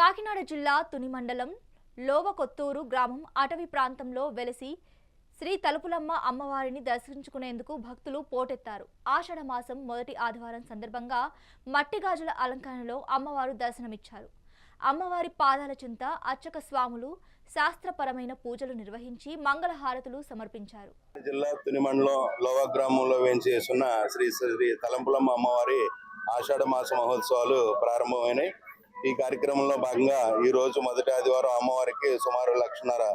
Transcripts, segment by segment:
కాకినాడ జిల్లా తుని మండలం లోవకొత్తూరు గ్రామం అటవీ ప్రాంతంలో వెలసి శ్రీ తలుపులమ్మ అమ్మవారిని దర్శించుకునేందుకు భక్తులు పోటెత్తారు. ఆషాఢ మాసం మొదటి ఆదివారం సందర్భంగా మట్టి గాజుల అలంకరణలో అమ్మవారు దర్శనమిచ్చారు. అమ్మవారి పాదాల చెంత అర్చక స్వాములు శాస్త్రపరమైన పూజలు నిర్వహించి మంగళహారతులు సమర్పించారు. జిల్లా తుని మండలం లోవ గ్రామంలో వేంచేస్తున్న శ్రీ శ్రీ తలంపులమ్మ అమ్మవారి ఆషాఢ మాస మహోత్సవాలు ప్రారంభమైనాయి. ఈ కార్యక్రమంలో భాగంగా ఈ రోజు మొదటి ఆదివారం అమ్మవారికి సుమారు 1,00,000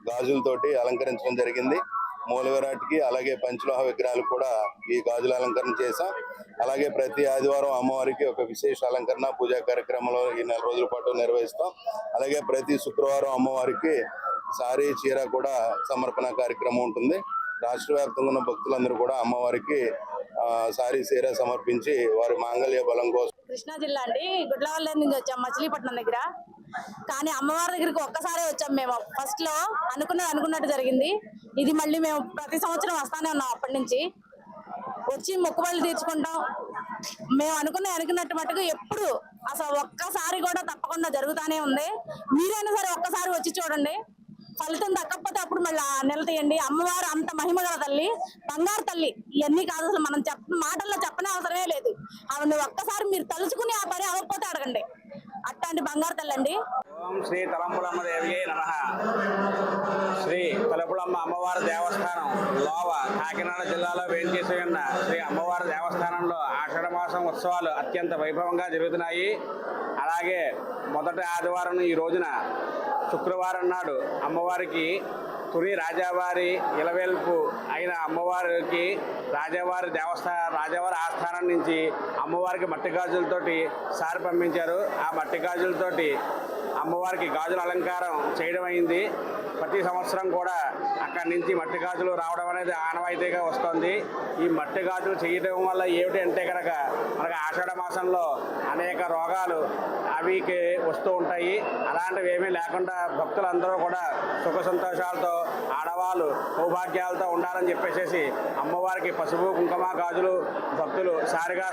గాజులతోటి అలంకరించడం జరిగింది. మూల విరాట్కి అలాగే పంచలోహ విగ్రహాలు కూడా ఈ గాజుల అలంకరణ చేశాం. అలాగే ప్రతి ఆదివారం అమ్మవారికి ఒక విశేష అలంకరణ పూజా కార్యక్రమంలో ఈ 4 రోజుల పాటు నిర్వహిస్తాం. అలాగే ప్రతి శుక్రవారం అమ్మవారికి సారీ చీర కూడా సమర్పణ కార్యక్రమం ఉంటుంది. రాష్ట్ర వ్యాప్తంగా ఉన్న భక్తులందరూ కూడా అమ్మవారికి సారీ చీర సమర్పించి వారి మాంగళ్య బలం కోసం. కృష్ణా జిల్లా అండి, గుడ్లవల్ల నుంచి వచ్చాం మచిలీపట్నం దగ్గర. కానీ అమ్మవారి దగ్గరికి ఒక్కసారి వచ్చాం. మేము ఫస్ట్ లో అనుకున్నట్టు జరిగింది. ఇది మళ్ళీ మేము ప్రతి సంవత్సరం వస్తానే ఉన్నాం. అప్పటి నుంచి వచ్చి మొక్కుబళ్ళు తీర్చుకుంటాం. మేము అనుకున్నట్టు మటుకు ఎప్పుడు అసలు ఒక్కసారి కూడా తప్పకుండా జరుగుతానే ఉంది. మీరైనా సరే ఒక్కసారి వచ్చి చూడండి. ఫలితం దక్కకపోతే అప్పుడు మళ్ళీ నిలతీయండి. అమ్మవారు అంత మహిమ గల తల్లి, బంగారు తల్లి. ఇవన్నీ కాదు, అసలు మనం మాటల్లో చెప్పనే అవసరమే లేదు. ఆవిడ ఒక్కసారి మీరు తలుచుకుని ఆ పని అవ్వకపోతే అడగండి. అట్లాంటి బంగారు తల్లి అండి. ఓం శ్రీ తలంపులమ్మ దేవియే నమః. శ్రీ తలంపులమ్మ అమ్మవారి దేవస్థానం లోవ కాకినాడ జిల్లాలో వేంచేసి ఉన్న శ్రీ అమ్మవారి దేవస్థానంలో ఆషాఢ మాసం ఉత్సవాలు అత్యంత వైభవంగా జరుగుతున్నాయి. అలాగే మొదటి ఆదివారం ఈ రోజున శుక్రవారం నాడు అమ్మవారికి తుని రాజావారి ఇలవేల్పు అయిన అమ్మవారికి రాజావారి ఆస్థానం నుంచి అమ్మవారికి మట్టి గాజులతోటి సారి పంపించారు. ఆ మట్టి గాజులతోటి అమ్మవారికి గాజుల అలంకారం చేయడం అయింది. ప్రతి సంవత్సరం కూడా అక్కడి నుంచి మట్టి గాజులు రావడం అనేది ఆనవాయితీగా వస్తుంది. ఈ మట్టి గాజులు చేయడం వల్ల ఏమిటి అంటే కనుక మనకు ఆషాఢ మాసంలో అనేక రోగాలు అవికి వస్తూ ఉంటాయి. అలాంటివి ఏమీ లేకుండా భక్తులందరూ కూడా సుఖ సంతోషాలతో, ఆడవాళ్ళు సౌభాగ్యాలతో ఉండాలని చెప్పేసి అమ్మవారికి పసుపు కుంకుమ గాజులు భక్తులు సారిగా